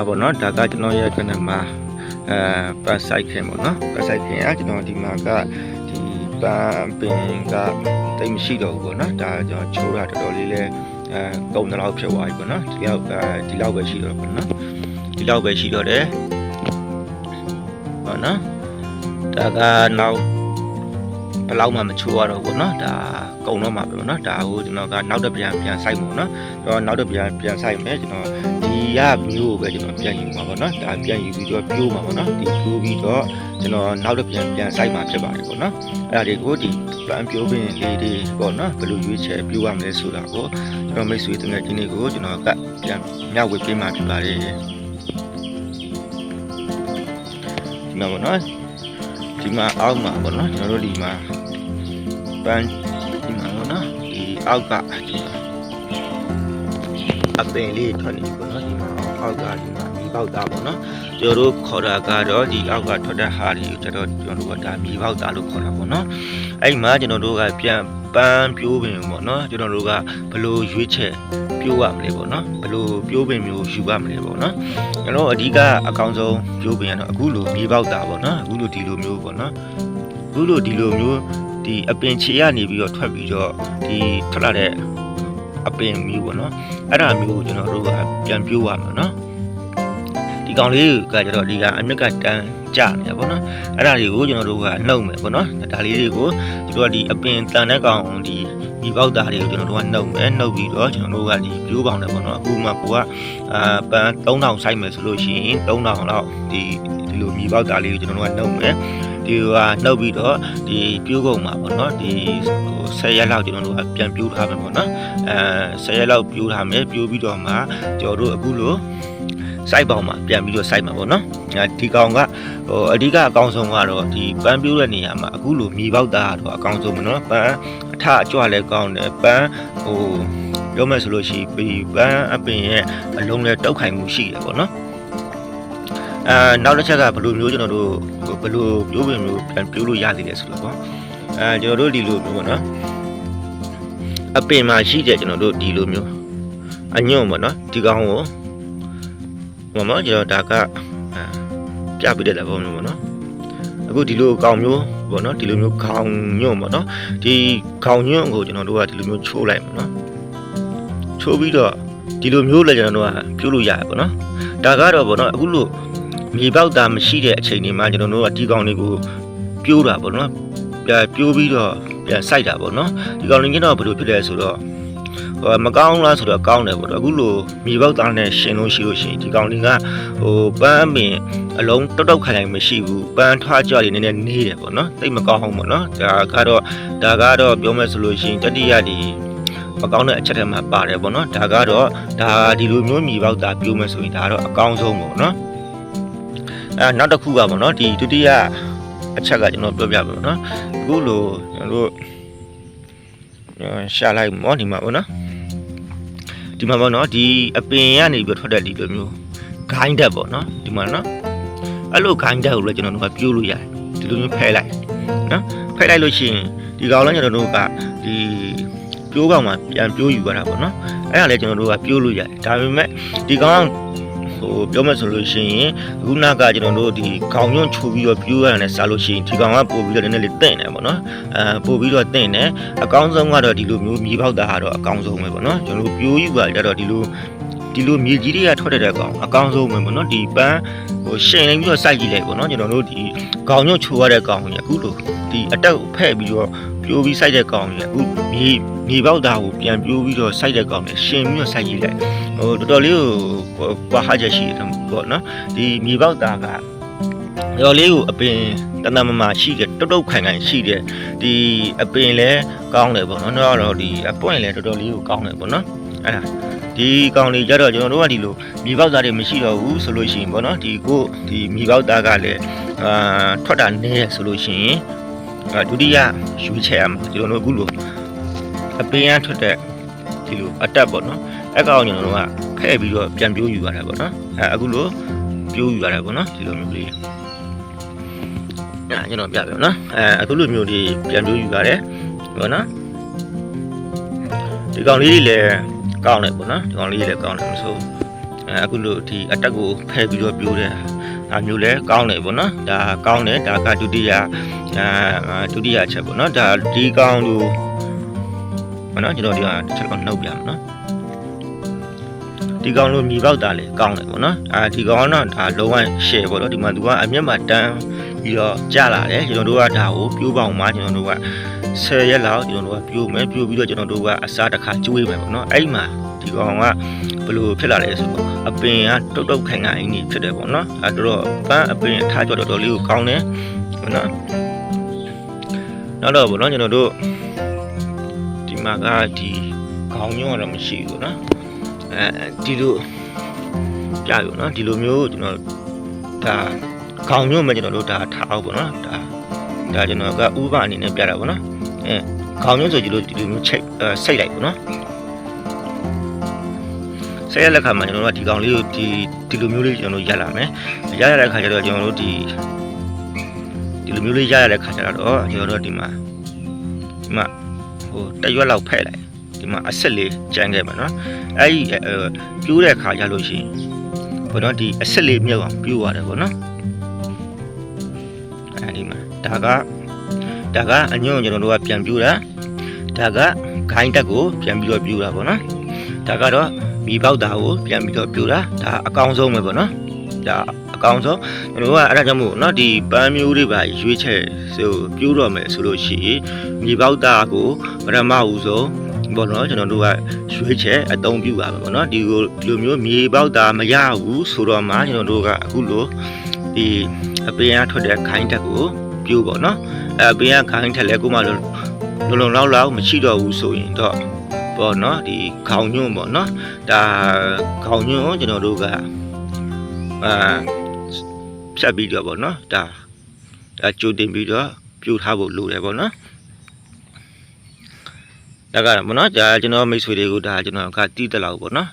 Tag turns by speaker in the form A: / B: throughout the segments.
A: ပေါ့နော်ဒါကကျွန်တော်ရဲ့ခဏမှာပတ်ဆိုင်ခင်ပေါ့နော်ပတ်ဆိုင်ခင်ကကျွန်တော်ဒီမှာကဒီပန်းပင်ကတိတ်မရှိတော့ဘူးပေါ့နော်ဒါကျွန်တော်ချိုးတာတော်တော်လေးလဲကုန်တဲ့လောက်ဖြစ်သွားပြီပေါ့နော်ဒီလောက်ပဲရှိတော့ပေါ့နော်ဒီလောက်ပဲရှိတော့တယ်ပေါ့နော်ဒါကနောက်ဘယ်လောက်မှမချိုးရတော့ဘူးเนาะဒါကုန်တော့မှာပဲเนาะဒါကိုကျွန်တော်ကနောက်တစ်ပြန်စိုက်မှာเนาะကျွန်တော်နောက်တစ်ပြန်စိုက်မယ်ကျွန်တော်ဒီရမျိုးကိုပဲကျွန်တော်ပြန်ယူမှာပေါ့เนาะဒါပြန်ယူပြီးတော့ပြိုးမှာပေါ့เนาะဒီပြိုးပြီးတော့ကျွန်တော်နောက်တစ်ပြန်စိုက်မှာဖြစ်ပါတယ်ပေါ့เนาะအဲ့ဒါတွေကိုဒီပန်းပြိုးပင်လေးတွေပေါ့เนาะဘယ်လိုရွေးချယ်ပြိုးရမလဲဆိုတာကိုကျွန်တော်မိတ်ဆွေတငယ်ချင်းတွေကိုကျွန်တော်ကပြန်မျှဝေပေးမှာဖြစ်ပါတယ်ဒီမှာပေါ့เนาะဒီမှာအောက်မှာပေါ့နော်ကျွန်တော်တို့ဒီမှာပန်းဒီမှာပေါ့နော်ဒီအောက်ကဒီမှာအပင်လေးထွက်နေပေါ့နော်ဒီမှာအောက်ကဒီမှာမြေပေါက်သားပေါ့နော်ကျွန်တော်တို့ခေါ်တာကတော့ဒီအောက်ကထွက်တဲ့ဟာတွေကိုကျွန်တော်တို့ကဒါမြေပေါက်သားလို့ခေါ်တာပေါ့နော်အဲ့မှာကျွန်တော်တို့ကပြန်ပန်းပြိုးပင်ပေါ့နော်ကျွန်တော်တို့ကဘယ်လိုရွေးချက်ပြိုးရမလဲပေါ့နော်ဘယ်လိုပြိုးပင်မျိုးယူရမလဲပေါ့နော်ကျွန်တော်အဓိကအကောင်းဆုံးပြိုးပင်ကတော့အခုလိုမြေပေါက်သားပေါ့နော်အခုလိုဒီလိုမျိုးပေါ့နော်အခုလိုဒီလိုမျိုးဒီအပင်ခြေရနေပြီးတော့ထွက်ပြီးတော့ဒီထွက်လာတဲ့အပင်မျိုးပေါ့နော်အဲ့ဒါမျိုးကိုကျွန်တော်တို့ကပြန်ပြိုးရမှာနော်ဒီကောင်လေးကကျတော့ဒီကအမြက်ကတန်းကြနေပေါ့နော်အဲ့ဒါတွေကိုကျွန်တော်တို့ကနှုတ်မယ်ပေါ့နော်ဒါလေးတွေကိုကျွန်တော်ကဒီအပင်တန်တဲ့ကောင်ဒီမြေပေါက်သားတွေကိုကျွန်တော်တို့ကနှုတ်မယ်နှုတ်ပြီးတော့ကျွန်တော်တို့ကဒီပြိုးပေါင်တယ်ပေါ့နော်အခုမှကိုကပန်း3000စိုက်မယ်ဆိုလို့ရှိရင်3000လောက်ဒီလိုမြေပေါက်သားလေးကိုကျွန်တော်တို့ကနှုတ်မယ်ဒီကနှုတ်ပြီးတော့ဒီပြိုးကုန်မှာပေါ့နော်ဒီ10ရက်လောက်ကျွန်တော်တို့ကပြန်ပြိုးထားမယ်ပေါ့နော်10ရက်လောက်ပြိုးထားမယ်ပြိုးပြီးတော့မှကျွန်တော်တို့အခုလိုစိုက်ပေါင်မှာပြန်ပြီးတော့စိုက်မှာပေါ့နော်ဒီကောင်ကအဓိကအကောင်းဆုံးကတော့ဒီပန်းပြိုးတဲ့နေရာမှာအခုလိုမြေပေါက်သားတော့အကောင်းဆုံးပဲနော်ပန်းအထအကြွလဲကောင်းတယ်ပန်းပြောမယ်ဆိုလို့ရှိရင်ပန်းအပင်ရဲ့အလုံးလဲတောက်ခိုင်မှုရှိတယ်ပေါ့နော်နောက်တစ်ချက်ကဘယ်လိုမျိုးကျွန်တော်တို့ဘယ်လိုပြိုးပင်မျိုးပြန်ပြိုးလို့ရသေးလဲဆိုတော့ပေါ့ကျွန်တော်တို့ဒီလိုမျိုးပေါ့နော်အပင်မှာရှိတဲ့ကျွန်တော်တို့ဒီလိုမျိုးအညွန့်ပေါ့နော်ဒီကောင်ကိုမမကျွန်တော်ဒါကပြပြတဲ့ပုံမျိုးပေါ့နော်အခုဒီလိုကောင်မျိုးပေါ့နော်ဒီလိုမျိုးခေါင်းညွန့်ပေါ့နော်ဒီခေါင်းညွန့်ကိုကျွန်တော်တို့ကဒီလိုမျိုးချိုးလိုက်ပေါ့နော်ချိုးပြီးတော့ဒီလိုမျိုးလည်းကျွန်တော်တို့ကပြုတ်လို့ရတယ်ပေါ့နော်ဒါကတော့ပေါ့နော်အခုလိုမြေပေါက်သားမရှိတဲ့အချိန်တွေမှာကျွန်တော်တို့ကဒီကောင်လေးကိုပြိုးတာပေါ့နော်ပြိုးပြီးတော့ပြန်စိုက်တာပေါ့နော်ဒီကောင်လေးကတော့ဘယ်လိုဖြစ်လဲဆိုတော့မကောင်းလားဆိုတော့ကောင်းတယ်ပေါ့အခုလိုမြေပေါက်သားနဲ့ရှင်လို့ရှိလို့ရှိရင်ဒီကောင်လေးကပန်းပင်အလုံးတောက်ခိုင်ခိုင်မရှိဘူးပန်းထွားကြလေးနည်းနည်းနေတယ်ပေါ့နော်တိတ်မကောင်းအောင်ပေါ့နော်ဒါကတော့ပြောမယ်ဆိုလို့ရှိရင်တတိယဒီမကောင်းတဲ့အချက်တွေမှာပါတယ်ပေါ့နော်ဒါကတော့ဒါဒီလိုမျိုးမြေပေါက်သားပြိုးမယ်ဆိုရင်ဒါတော့အကောင်းဆုံးပေါ့နော်နောက်တစ်ခုကပေါ့နော်ဒီဒုတိယအချက်ကကျွန်တော်ပြောပြပါမယ်နော်အခုလိုကျွန်တော်တို့ရှာလိုက်မောဒီမှာပေါ့နော်ဒီမှာပေါ့နော်ဒီအပင်ကနေပြီးထွက်တဲ့ဒီလိုမျိုးဂိုင်းတက်ပေါ့နော်ဒီမှာနော်အဲ့လိုဂိုင်းတက်ကိုလည်းကျွန်တော်တို့ကပြိုးလို့ရတယ်ဒီလိုမျိုးဖဲလိုက်နော်ဖဲလိုက်လို့ရှိရင်ဒီကောင်လည်းကျွန်တော်တို့ကဒီပြိုးကောင်မှာပြန်ပြိုးယူရတာပေါ့နော်အဲ့ဒါလည်းကျွန်တော်တို့ကပြိုးလို့ရတယ်ဒါပေမဲ့ဒီကောင်ပြောမှဆိုလို့ရှိရင်အခုနကကျွန်တော်တို့ဒီခေါင်းညွန့်ချိုးပြီးတော့ပြိုးရတယ်စားလို့ရှိရင်ဒီကောင်ကပို့ပြီးတော့နည်းနည်းလေးတင့်တယ်ပေါ့နော်ပို့ပြီးတော့တင့်တယ်အကောင်းဆုံးကတော့ဒီလိုမျိုးမြေပေါက်သားကတော့အကောင်းဆုံးပဲပေါ့နော်ကျွန်တော်တို့ပြိုးယူပါကြတော့ဒီလိုမြေကြီးတွေကထွက်တဲ့ကောင်အကောင်းဆုံးပဲပေါ့နော်ဒီပန်းရှင်နေပြီးတော့စိုက်ကြည့်လိုက်ပေါ့နော်ကျွန်တော်တို့ဒီခေါင်းညွန့်ချိုးရတဲ့ကောင်ကြီးအခုလိုဒီအတက်ကိုဖဲ့ပြီးတော့ပြိုးပြီးစိုက်တဲ့ကောင်ကြီးအခုမြေပေါက်သားကိုပြန်ပြိုးပြီးတော့စိုက်တဲ့ကောင်နဲ့ရှင်ပြီးတော့စိုက်ကြည့်လိုက်တော်တော်လေးကိုကွာဟချက်ရှိတယ်ပေါ့နော်ဒီမြေပေါက်သားကတော်လေးကိုအပင်တဏမမရှိတယ်တုတ်ခိုင်ခိုင်ရှိတယ်ဒီအပင်လည်းကောင်းတယ်ပေါ့နော်တော့ဒီအပွင့်လည်းတော်တော်လေးကိုကောင်းတယ်ပေါ့နော်အဲ့ဒါဒီကောင်လေးကြတော့ကျွန်တော်တို့ကဒီလိုမြေပေါက်သားတွေမရှိတော့ဘူးဆိုလို့ရှိရင်ပေါ့နော်ဒီမြေပေါက်သားကလည်းထွက်တာနည်းဆိုလို့ရှိရင်ဒုတိယရွေးချယ်ရမှာကျွန်တော်တို့အခုလိုအပင်ရထွက်တဲ့ဒီလိုအတက်ပေါ့နော်အကောင်ကျွန်တော်တို့ကဖဲ့ပြီးတော့ပြန်ပြိုးယူရတာပေါ့နော်အခုလိုပြိုးယူရတာပေါ့နော်ဒီလိုမျိုးလေးကျွန်တော်ပြပြနော်အခုလိုမျိုးလေးပြန်ပြိုးယူရတယ်ပေါ့နော်ဒီကောင်လေးတွေလည်းကောင်းတယ်ပေါ့နော်ဒီကောင်လေးတွေလည်းကောင်းတယ်မဆို အခုလိုဒီအတက်ကိုဖဲပြီးတော့ပြိုးတဲ့ဟာမျိုးလဲကောင်းတယ်ပေါ့နော်ဒါကောင်းတယ်ဒါကဒုတိယချက်ပေါ့နော်ဒါဒီကောင်းလို့ပေါ့နော်ကျွန်တော်ဒီကတစ်ချက်တော့နှုတ်ပြမယ်နော်ဒီကောင်လို့မြေပေါက်တာလေကောင်းတယ်ပေါ့နော်ဒီကောင်ကတော့ဒါလုံးဝ share ပေါ့နော်ဒီမှာသူကအမျက်မှာတန်းပြီးတော့ကြာလာတယ်ကျွန်တော်တို့ကဒါကိုပြိုးပေါအောင်မှာကျွန်တော်တို့က10ရက်လောက်ကျွန်တော်တို့ကပြိုးမယ်ပြိုးပြီးတော့ကျွန်တော်တို့ကအစားတစ်ခါကျွေးမယ်ပေါ့နော်အဲ့မှာဒီကောင်ကဘယ်လိုဖြစ်လာလဲဆိုတော့အပင်ကတုတ်တုတ်ခိုင်ခိုင်နေဖြစ်တယ်ပေါ့နော်တော့ပန်းအပင်ထားကြတော်တော်လေးကိုကောင်းတယ်ပေါ့နော်နောက်တော့ပေါ့နော်ကျွန်တော်တို့ဒီမှာကဒီခေါင်းညွန့်တော့မရှိဘူးနော်ဒီလိုပြရနော်ဒီလိုမျိုးကျွန်တော်ဒါခေါင်းညွန့်မှကျွန်တော်တို့ဒါထားအောင်ပေါ့နော်ဒါကျွန်တော်ကဥပအနေနဲ့ပြတာပေါ့နော်ခေါင်းညွန့်ဆိုဒီလိုမျိုးချိတ်စိတ်လိုက်ပေါ့နော်ဆက်ရလက်ခါမှာကျွန်တော်တို့ကဒီကောင်လေးကိုဒီလိုမျိုးလေးကျွန်တော်တို့ရက်လာမယ်ရရတဲ့ခါကျတော့ကျွန်တော်တို့ဒီလိုမျိုးလေးရရတဲ့ခါကျတော့ကျွန်တော်တို့ဒီမှာဟိုတရွက်လောက်ဖဲ့လိုက်ဒီမှာအဆက်လေးကျန်ခဲ့ပါနော်အဲ့ဒီပြိုးတဲ့ခါကျလို့ရှိရင်ဘောနော်ဒီအဆက်လေးမြုပ်အောင်ပြိုးရတယ်ပေါ့နော်အဲဒီမှာဒါကအညွန့်ကျွန်တော်တို့ကပြန်ပြိုးတာဒါကခိုင်းတက်ကိုပြန်ပြီးတော့ပြိုးတာပေါ့နော်ဒါကတော့မြေပေါက်တာကိုပြန်ပြီးတော့ပြိုးတာဒါအကောင်းဆုံးပဲပေါ့နော်ဒါအကောင်းဆုံးကျွန်တော်ကအဲ့ဒါကြောင့်မို့နော်ဒီပန်းမျိုးတွေပါရွေးချက်ဆိုပြိုးတော့မယ်ဆိုလို့ရှိရင်မြေပေါက်တာကိုပထမဦးဆုံးဘောနော်ကျွန်တော်တို့ကရွေးချက်အသုံးပြုပါမယ်ပေါ့နော်ဒီလိုမျိုးမြေပေါက်တာမရဘူးဆိုတော့မှကျွန်တော်တို့ကအခုလိုဒီအပင်ကထွက်တဲ့ခိုင်းတက်ကိုပြိုးပေါ့နော်အပင်ကခိုင်းထက်လဲကိုမှလုံလောက်မရှိတော့ဘူးဆိုရင်တော့ပေါ့နော်ဒီခေါင်းညွန့်ပေါ့နော်ဒါခေါင်းညွန့်ကျွန်တော်တို့ကဖြတ်ပြီးတော့ပေါ့နော်ဒါကြိုတင်ပြီးတော့ပြိုးထားဖို့လိုတယ်ပေါ့နော်ဒါကပေါ့နော်ဒါကျွန်တော်မိတ်ဆွေတွေကိုဒါကျွန်တော်ကတီးတလောက်ပေါ့နော်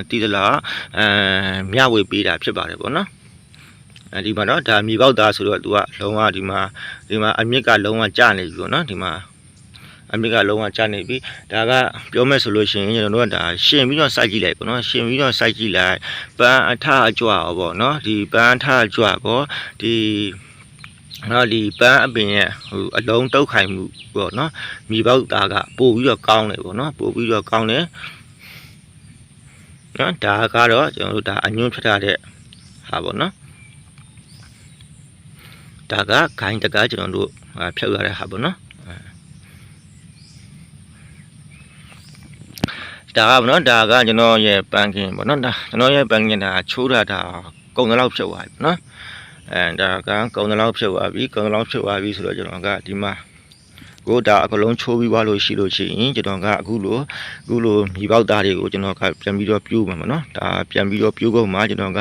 A: တီးတလောက်မျှဝေပေးတာဖြစ်ပါတယ်ပေါ့နော်ဒီမှာတော့ဒါမြေပေါက်သားဆိုတော့သူကလုံးဝဒီမှာအမြင့်ကလုံးဝကျနေပြီပေါ့နော်ဒီမှာအမြင့်ကလုံးဝကျနေပြီဒါကပြောမယ်ဆိုလို့ရှိရင်ကျွန်တော်တို့ကဒါရှင်ပြီးတော့စိုက်ကြည့်လိုက်ပေါ့နော်ရှင်ပြီးတော့စိုက်ကြည့်လိုက်ပန်းအထအကြွပေါ့နော်ဒီပန်းအထအကြွပေါ့ဒီပန်းအပင်ရဲ့ဟိုအလုံးတုတ်ခိုင်မှုပေါ့နော်မြေပေါက်သားကပို့ပြီးတော့ကောင်းတယ်ပေါ့နော်ပို့ပြီးတော့ကောင်းတယ်နော်ဒါကတော့ကျွန်တော်တို့ဒါအညွန့်ဖြတ်ထားတဲ့ဟာပေါ့နော်ဒါကခိုင်းတကားကျွန်တော်တို့ဖြုတ်ရတဲ့ဟာပေါ့နော်ဒါကပေါ့နော်ဒါကကျွန်တော်ရဲ့ပန်းခင်းပေါ့နော်ဒါကျွန်တော်ရဲ့ပန်းခင်းဒါချိုးတာဒါကုံတလောက်ဖြုတ်သွားပြီနော်ဒါကကုံတလောက်ဖြုတ်သွားပြီဆိုတော့ကျွန်တော်ကဒီမှာကိုဒါအကလုံးချိုးပြီးွားလို့ရှိရင်ကျွန်တော်ကအခုလိုမြေပေါက်သားတွေကိုကျွန်တော်ကပြန်ပြီးတော့ပြိုးမှာပေါ့နော်ဒါပြန်ပြီးတော့ပြိုးကုန်မှာကျွန်တော်က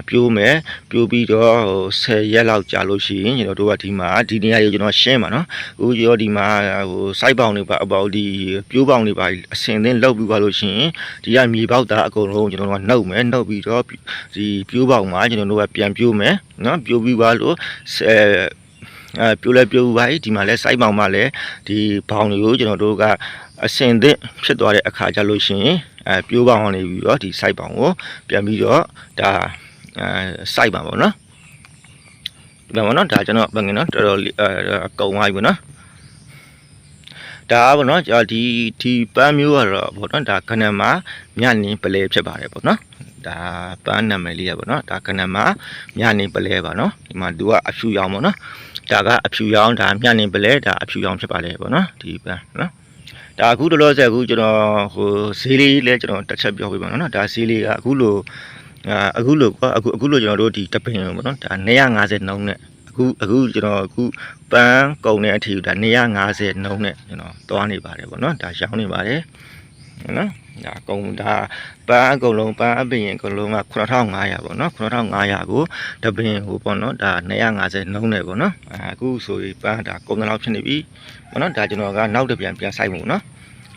A: ပြိုးမယ်ပြိုးပြီးတော့10ရက်လောက်ကြာလို့ရှိရင်ကျွန်တော်တို့ကဒီမှာဒီနေရာကြီးကျွန်တော်ရှင်းပါနော်အခုရောဒီမှာဟိုစိုက်ပေါင်တွေပါအပေါဒီပြိုးပေါင်တွေပါအစင်သင်းလောက်ပြီးွားလို့ရှိရင်ဒီကမြေပေါက်သားအကုန်လုံးကျွန်တော်တို့ကနှုတ်မယ်နှုတ်ပြီးတော့ဒီပြိုးပေါင်မှာကျွန်တော်တို့ကပြန်ပြိုးမယ်နော်ပြိုးပြီးွားလို့ပြိုးပါဒီမှာလဲစိုက်ပေါင်မှာလဲဒီဘောင်တွေကိုကျွန်တော်တို့ကအစင်သင့်ဖြစ်သွားတဲ့အခါကျလို့ရှိရင်ပြိုးပေါင်နေပြီးတော့ဒီစိုက်ပေါင်ကိုပြန်ပြီးတော့ဒါစိုက်ပါပေါ့နော်ဒီမှာပေါ့နော်ဒါကျွန်တော်ပြန်နော်တော်တော်အကုန်သွားပြီပေါ့နော်ဒါပေါ့နော်ဒီပန်းမျိုးကတော့ပေါ့နော်ဒါခဏမှာညနေပလဲဖြစ်ပါတယ်ပေါ့နော်ဒါပန်းနာမည်လေးရပေါ့နော်ဒါခဏမှာညနေပလဲပါနော်ဒီမှာသူကအဖြူရောင်ပေါ့နော်ဒါကအဖြူရောင်ဒါညနေပလဲဒါအဖြူရောင်ဖြစ်ပါလေပေါ့နော်ဒီပန်းနော်ဒါအခုတလောဆယ်အခုကျွန်တော်ဟိုဈေးလေးလဲကျွန်တော်တစ်ချက်ပြောပြပါနော်ဒါဈေးလေးကအခုလိုကျွန်တော်တို့ဒီတပင်ပေါ့နော်ဒါ250နှုန်းနဲ့အခုကျွန်တော်အခုပန်းကုန်တဲ့အထိဒါ250နှုန်းနဲ့ကျွန်တော်သွားနေပါတယ်ပေါ့နော်ဒါရောင်းနေပါတယ်နော်ဒါကုန်ဒါပန်းအကုန်လုံးပန်းအပင်အကုန်လုံးက9500ပေါ့နော်9500ကိုတပင်ဟိုပေါ့နော်ဒါ250နှုန်းနဲ့ပေါ့နော်အခုဆိုရင်ပန်းဒါကုန်လောက်ဖြစ်နေပြီပေါ့နော်ဒါကျွန်တော်ကနောက်တစ်ပြန်စိုက်မှုနော်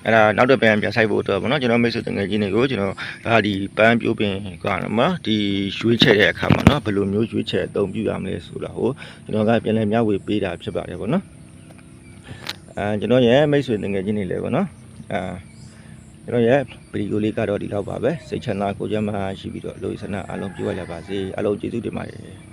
A: အဲ့ဒါနောက်တစ်ပြန်စိုက်ဖို့အတွက်ပေါ့နော်ကျွန်တော်မိတ်ဆွေတငယ်ချင်းတွေကိုကျွန်တော်ဒါဒီပန်းပြိုးပင်ကနော်ဒီရွေးချယ်တဲ့အခါမှာနော်ဘယ်လိုမျိုးရွေးချယ်အသုံးပြုရမလဲဆိုတာကိုကျွန်တော်ကပြန်လဲမျှဝေပေးတာဖြစ်ပါတယ်ပေါ့နော်ကျွန်တော်ရဲ့မိတ်ဆွေတငယ်ချင်းတွေလည်းပေါ့နော် ကျွန်တော်ရဲ့ဗီဒီယိုလေးကတော့ဒီလောက်ပါပဲစိတ်ချမ်းသာကိုယ်ကျန်းမာရှိပြီးတော့လူဆန္ဒအားလုံးပြည့်ဝလာပါစေအားလုံးကျေးဇူးတင်ပါတယ်